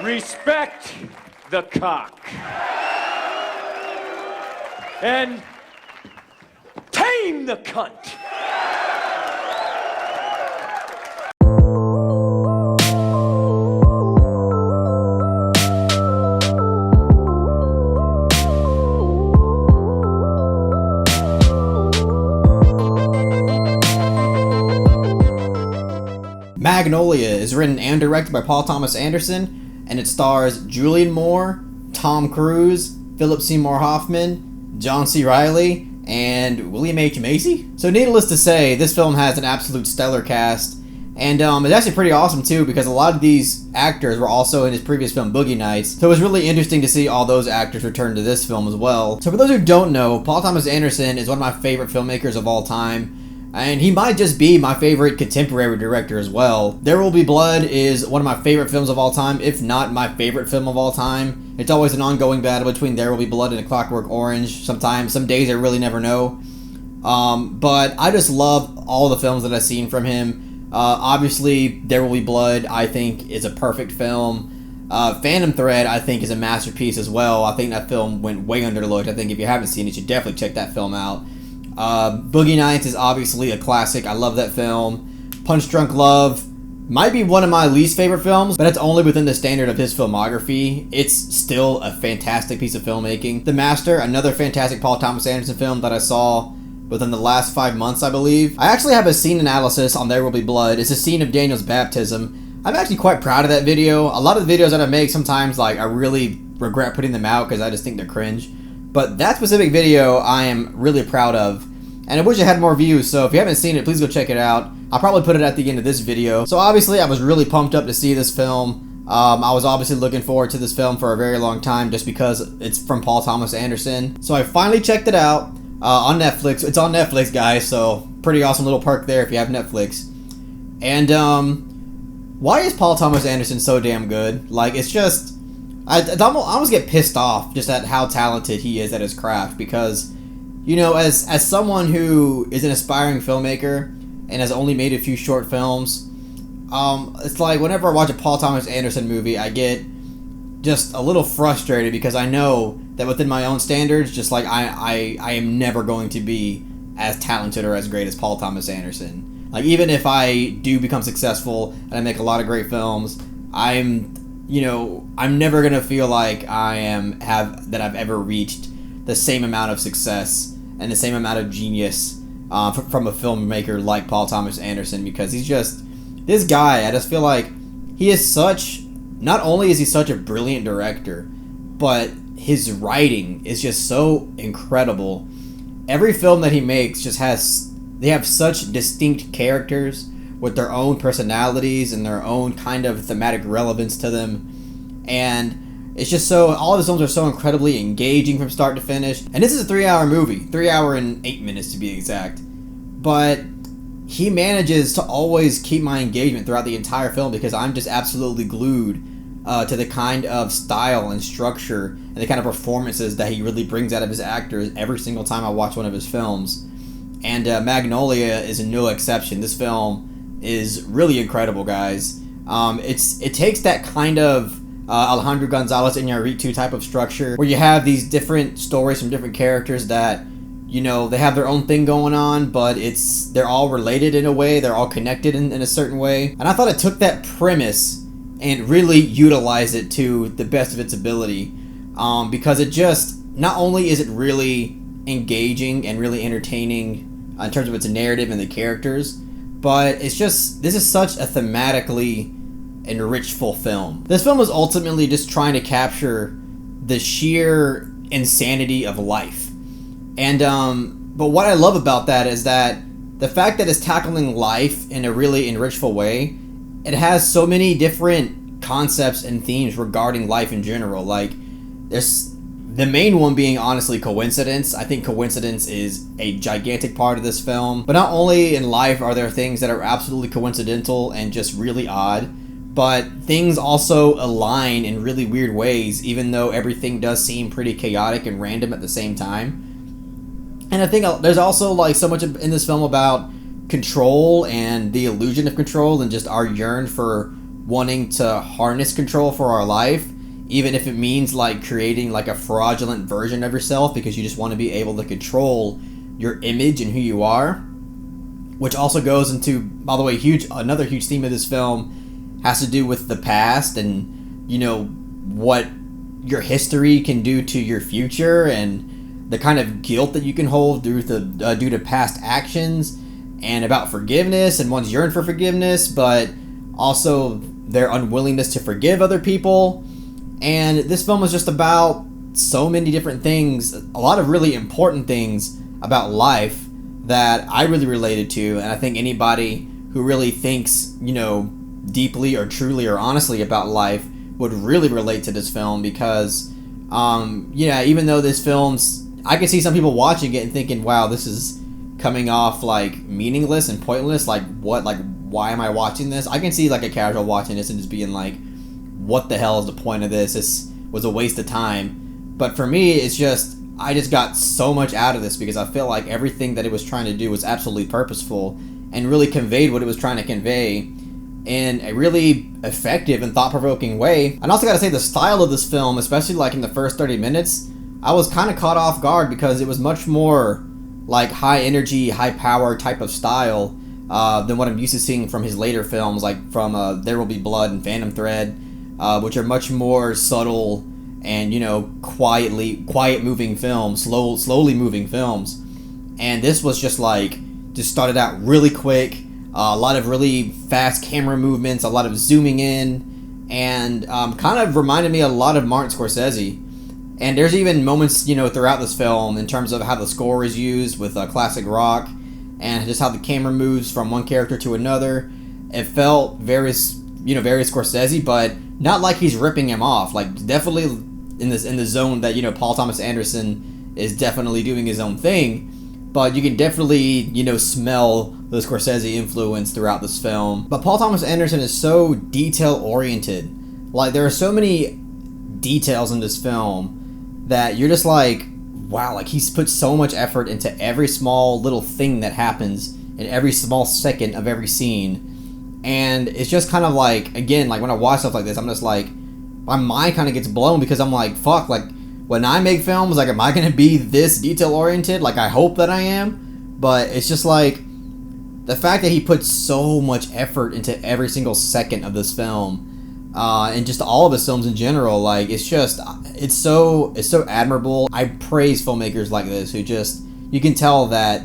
Respect the cock. And tame the cunt. Magnolia is written and directed by Paul Thomas Anderson, and it stars Julianne Moore, Tom Cruise, Philip Seymour Hoffman, John C. Reilly, and William H. Macy. So needless to say, this film has an absolute stellar cast, and it's actually pretty awesome too, because a lot of these actors were also in his previous film Boogie Nights, so it was really interesting to see all those actors return to this film as well. So for those who don't know, Paul Thomas Anderson is one of my favorite filmmakers of all time, and he might just be my favorite contemporary director as well. There Will Be Blood is one of my favorite films of all time, if not my favorite film of all time. It's always an ongoing battle between There Will Be Blood and A Clockwork Orange. Sometimes, some days I really never know. But I just love all the films that I've seen from him. Obviously, There Will Be Blood, I think, is a perfect film. Phantom Thread, I think, is a masterpiece as well. I think that film went way underlooked. I think if you haven't seen it, you should definitely check that film out. Boogie Nights is obviously a classic. I love that film. Punch Drunk Love might be one of my least favorite films, but it's only within the standard of his filmography. It's still a fantastic piece of filmmaking. The Master, another fantastic Paul Thomas Anderson film that I saw within the last 5 months, I believe. I actually have a scene analysis on There Will Be Blood. It's a scene of Daniel's baptism. I'm actually quite proud of that video. A lot of the videos that I make, sometimes I really regret putting them out because I just think they're cringe. But that specific video I am really proud of, and I wish it had more views, so if you haven't seen it, please go check it out. I'll probably put it at the end of this video. So obviously I was really pumped up to see this film. I was obviously looking forward to this film for a very long time just because it's from Paul Thomas Anderson. So I finally checked it out on Netflix. It's on Netflix, guys, so pretty awesome little perk there if you have Netflix. And why is Paul Thomas Anderson so damn good? Like, it's just... I almost get pissed off just at how talented he is at his craft, because, you know, as someone who is an aspiring filmmaker and has only made a few short films, it's like whenever I watch a Paul Thomas Anderson movie, I get just a little frustrated because I know that within my own standards, just like I am never going to be as talented or as great as Paul Thomas Anderson. Like, even if I do become successful and I make a lot of great films, I'm never gonna feel like I've ever reached the same amount of success and the same amount of genius from a filmmaker like Paul Thomas Anderson, because he's just this guy. I just feel like he is not only is he such a brilliant director, but his writing is just so incredible. Every film that he makes they have such distinct characters with their own personalities and their own kind of thematic relevance to them. And it's just all of his films are so incredibly engaging from start to finish. And this is a 3-hour movie, 3 hour and 8 minutes to be exact. But he manages to always keep my engagement throughout the entire film, because I'm just absolutely glued to the kind of style and structure and the kind of performances that he really brings out of his actors every single time I watch one of his films. And Magnolia is no exception. This film is really incredible, guys. It takes that kind of Alejandro Gonzalez Iñárritu type of structure, where you have these different stories from different characters that, you know, they have their own thing going on, but they're all related in a way, they're all connected in a certain way. And I thought it took that premise and really utilized it to the best of its ability, because it just, not only is it really engaging and really entertaining in terms of its narrative and the characters, but this is such a thematically enrichful film. This film is ultimately just trying to capture the sheer insanity of life. And but what I love about that is that the fact that it's tackling life in a really enrichful way, it has so many different concepts and themes regarding life in general. Like, there's the main one being, honestly, coincidence. I think coincidence is a gigantic part of this film. But not only in life are there things that are absolutely coincidental and just really odd, but things also align in really weird ways, even though everything does seem pretty chaotic and random at the same time. And I think there's also so much in this film about control and the illusion of control and just our yearn for wanting to harness control for our life, even if it means like creating like a fraudulent version of yourself because you just want to be able to control your image and who you are. Which also goes into, by the way, another huge theme of this film has to do with the past and, you know, what your history can do to your future and the kind of guilt that you can hold due to past actions, and about forgiveness and one's yearn for forgiveness, but also their unwillingness to forgive other people. And this film was just about so many different things, a lot of really important things about life that I really related to, and I think anybody who really thinks, you know, deeply or truly or honestly about life would really relate to this film because, even though this film's, I can see some people watching it and thinking, wow, this is coming off like meaningless and pointless, like what, like why am I watching this? I can see like a casual watching this and just being like, what the hell is the point of this? This was a waste of time. But for me, it's just, I just got so much out of this because I feel like everything that it was trying to do was absolutely purposeful and really conveyed what it was trying to convey in a really effective and thought-provoking way. And also gotta say, the style of this film, especially like in the first 30 minutes, I was kind of caught off guard because it was much more like high energy, high power type of style than what I'm used to seeing from his later films, like from There Will Be Blood and Phantom Thread, which are much more subtle and, you know, quiet moving films, slowly moving films. And this was just started out really quick, a lot of really fast camera movements, a lot of zooming in, and kind of reminded me a lot of Martin Scorsese. And there's even moments, you know, throughout this film in terms of how the score is used with classic rock and just how the camera moves from one character to another. It felt very Scorsese, but not like he's ripping him off. Like, definitely in the zone that, you know, Paul Thomas Anderson is definitely doing his own thing. But you can definitely, you know, smell the Scorsese influence throughout this film. But Paul Thomas Anderson is so detail-oriented. Like, there are so many details in this film that you're just like, wow, like he's put so much effort into every small little thing that happens in every small second of every scene. And it's just kind of like, again, like when I watch stuff like this, I'm just like, my mind kind of gets blown because I'm like, fuck, like when I make films, like, am I going to be this detail-oriented? Like, I hope that I am. But it's just like, the fact that he put so much effort into every single second of this film, and just all of his films in general, like, it's so admirable. I praise filmmakers like this who just, you can tell that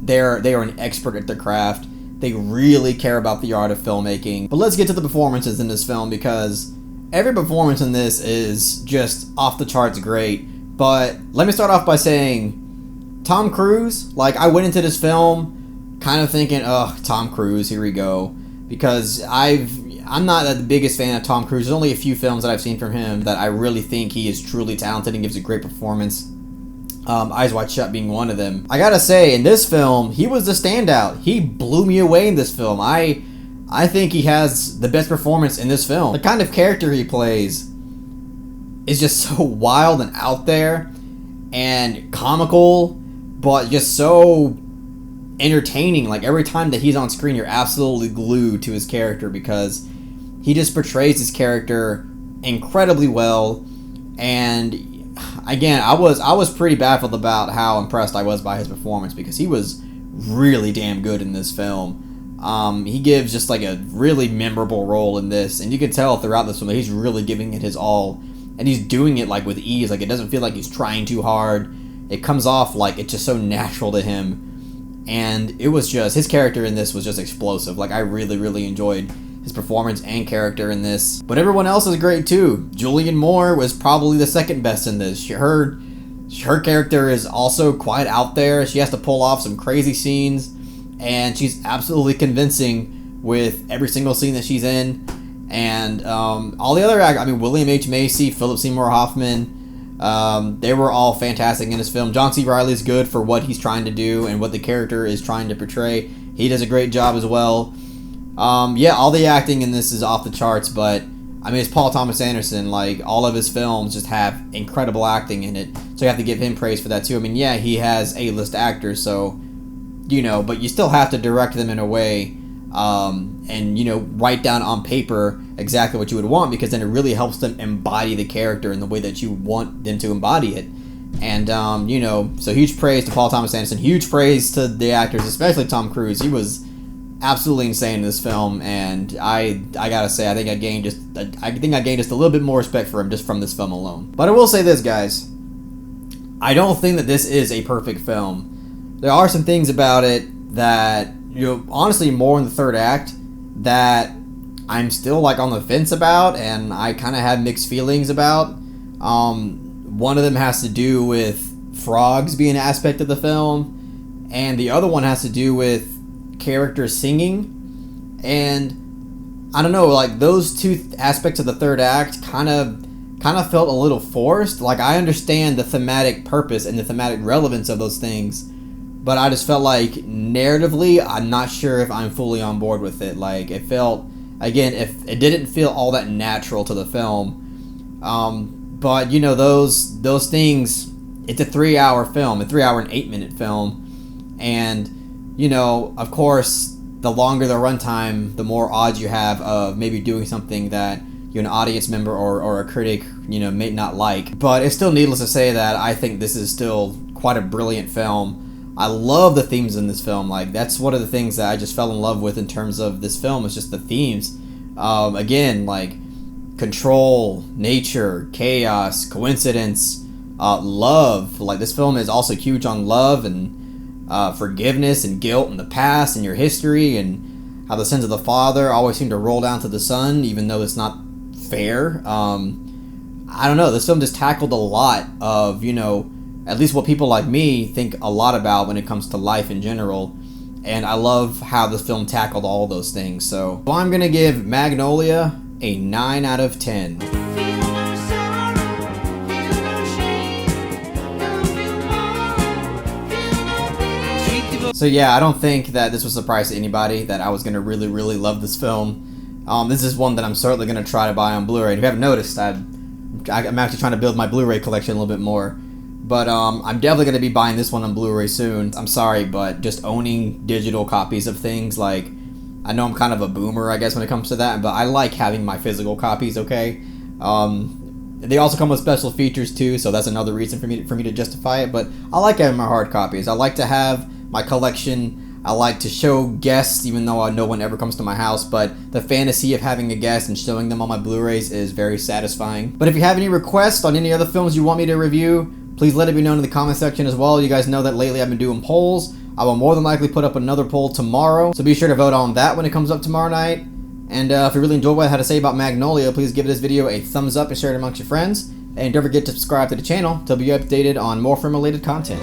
they are an expert at their craft. They really care about the art of filmmaking. But let's get to the performances in this film, because every performance in this is just off the charts great. But let me start off by saying, Tom Cruise, like, I went into this film kind of thinking, ugh, Tom Cruise, here we go. Because I'm not the biggest fan of Tom Cruise. There's only a few films that I've seen from him that I really think he is truly talented and gives a great performance. Eyes Wide Shut being one of them. I gotta say, in this film, he was the standout. He blew me away in this film. I think he has the best performance in this film. The kind of character he plays is just so wild and out there and comical, but just so entertaining. Like, every time that he's on screen, you're absolutely glued to his character because he just portrays his character incredibly well. And again, I was pretty baffled about how impressed I was by his performance because he was really damn good in this film. He gives just like a really memorable role in this, and you can tell throughout this film that he's really giving it his all, and he's doing it like with ease. Like, it doesn't feel like he's trying too hard. It comes off like it's just so natural to him. And it was just, his character in this was just explosive. Like, I really, really enjoyed his performance and character in this. But everyone else is great too. Julianne Moore was probably the second best in this. Her character is also quite out there. She has to pull off some crazy scenes, and she's absolutely convincing with every single scene that she's in. And all the other actors, I mean, William H. Macy, Philip Seymour Hoffman, they were all fantastic in this film. John C. Reilly's good for what he's trying to do and what the character is trying to portray. He does a great job as well. Yeah, all the acting in this is off the charts, but I mean, it's Paul Thomas Anderson. Like, all of his films just have incredible acting in it, so you have to give him praise for that too. I mean, yeah, he has A-list actors, so but you still have to direct them in a way, and write down on paper exactly what you would want, because then it really helps them embody the character in the way that you want them to embody it. And so huge praise to Paul Thomas Anderson, huge praise to the actors, especially Tom Cruise. He was absolutely insane in this film, and I gotta say, I think I gained just a little bit more respect for him just from this film alone. But I will say this, guys, I don't think that this is a perfect film. There are some things about it that, honestly, more in the third act that I'm still like on the fence about, and I kind of have mixed feelings about. One of them has to do with frogs being an aspect of the film, and the other one has to do with characters singing. And I don't know, like, those two aspects of the third act kind of felt a little forced. Like, I understand the thematic purpose and the thematic relevance of those things, but I just felt like narratively, I'm not sure if I'm fully on board with it. Like, it felt, again, if it didn't feel all that natural to the film. But those things, it's a 3-hour film, a 3-hour and 8-minute film, and of course, the longer the runtime, the more odds you have of maybe doing something that an audience member or a critic may not like. But it's still needless to say that I think this is still quite a brilliant film. I love the themes in this film. Like, that's one of the things that I just fell in love with in terms of this film, is just the themes. Again, like control, nature, chaos, coincidence, love. Like, this film is also huge on love and forgiveness and guilt and the past and your history, and how the sins of the father always seem to roll down to the son, even though it's not fair. I don't know, this film just tackled a lot of, at least what people like me think a lot about when it comes to life in general, and I love how the film tackled all those things. So I'm gonna give Magnolia a 9 out of 10. So yeah, I don't think that this was a surprise to anybody that I was going to really, really love this film. This is one that I'm certainly going to try to buy on Blu-ray. If you haven't noticed, I'm actually trying to build my Blu-ray collection a little bit more. But I'm definitely going to be buying this one on Blu-ray soon. I'm sorry, but just owning digital copies of things, like, I know I'm kind of a boomer, I guess, when it comes to that, but I like having my physical copies, okay? They also come with special features too, so that's another reason for me to justify it. But I like having my hard copies. I like to have my collection. I like to show guests, even though no one ever comes to my house, but the fantasy of having a guest and showing them all my Blu-rays is very satisfying. But if you have any requests on any other films you want me to review, please let it be known in the comment section as well. You guys know that lately I've been doing polls. I will more than likely put up another poll tomorrow, so be sure to vote on that when it comes up tomorrow night. And if you really enjoyed what I had to say about Magnolia, please give this video a thumbs up and share it amongst your friends. And don't forget to subscribe to the channel to be updated on more film-related content.